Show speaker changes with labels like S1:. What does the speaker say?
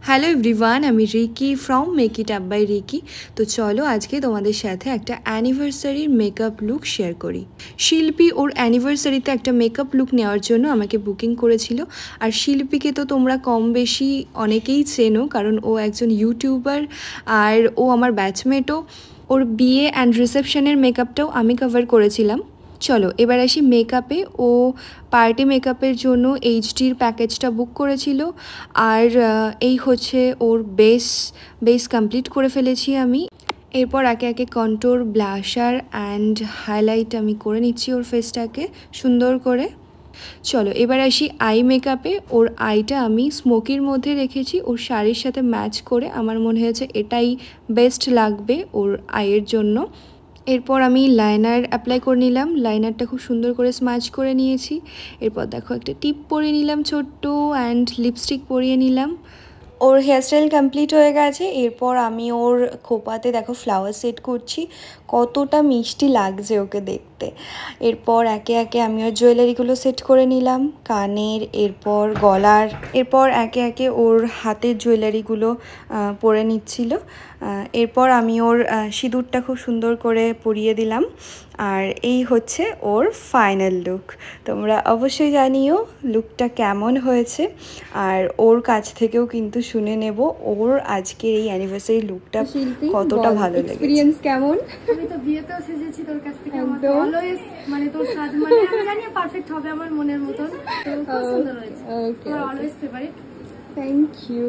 S1: Hello everyone, আমি Ricky from make it up by Ricky. তো চলো আজকে তোমাদের সাথে একটা অ্যানিভার্সারির মেকআপ লুক শেয়ার করি। শিল্পী ওর অ্যানিভার্সারিতে একটা মেকআপ লুক নেওয়ার জন্য আমাকে বুকিং করেছিল। আর শিল্পীকে তো তোমরা কম বেশি অনেকেই চেনো, কারণ ও একজন ইউটিউবার আর ও আমার ব্যাচমেটও। ওর বিয়ে অ্যান্ড রিসেপশনের মেকআপটাও আমি কভার করেছিলাম। চলো এবার আসি মেকআপে। ও পার্টি মেকআপের জন্য এইচডির প্যাকেজটা বুক করেছিল। আর এই হচ্ছে ওর বেস কমপ্লিট করে ফেলেছি আমি। এরপর একে একে কন্ট্যুর, ব্লাশার অ্যান্ড হাইলাইট আমি করে নিচ্ছি ওর ফেসটাকে সুন্দর করে। চলো এবার আসি আই মেকআপে। ওর আইটা আমি স্মোকির মধ্যে রেখেছি ওর শাড়ির সাথে ম্যাচ করে। আমার মনে হয়েছে এটাই বেস্ট লাগবে ওর আইয়ের জন্য। এরপর আমি লাইনার অ্যাপ্লাই করে নিলাম। লাইনারটা খুব সুন্দর করে স্মাচ করে নিয়েছি। এরপর দেখো একটা টিপ পরিয়ে নিলাম ছোট্ট, অ্যান্ড লিপস্টিক পরিয়ে নিলাম। ওর হেয়ারস্টাইল কমপ্লিট হয়ে গেছে। এরপর আমি ওর খোপাতে দেখো ফ্লাওয়ার সেট করছি, কতটা মিষ্টি লাগছে ওকে দেখতে। এরপর একে একে আমি ওর জুয়েলারিগুলো সেট করে নিলাম, কানের, এরপর গলার। এরপর একে একে ওর হাতের জুয়েলারিগুলো পরে নিচ্ছিল। এরপর আমি ওর সিঁদুরটা খুব সুন্দর করে পরিয়ে দিলাম। আর এই হচ্ছে ওর ফাইনাল লুক। তোমরা অবশ্যই জানিও লুকটা কেমন হয়েছে। আর ওর কাছ থেকেও কিন্তু শুনে নেব ওর আজকের এই অ্যানিভার্সারি লুকটা কতটা ভালো লেগেছে। এক্সপেরিয়েন্স কেমন?
S2: আমি তো বিয়েতেও সেজেছি তোর কাছ থেকে। আমার অলওয়েজ মানে তোর সাজ মানে আমি জানি পারফেক্ট হবে আমার মনের মতন। তো খুব সুন্দর হয়েছে। তোমার অলওয়েজ ফেভারিট।
S1: Thank you.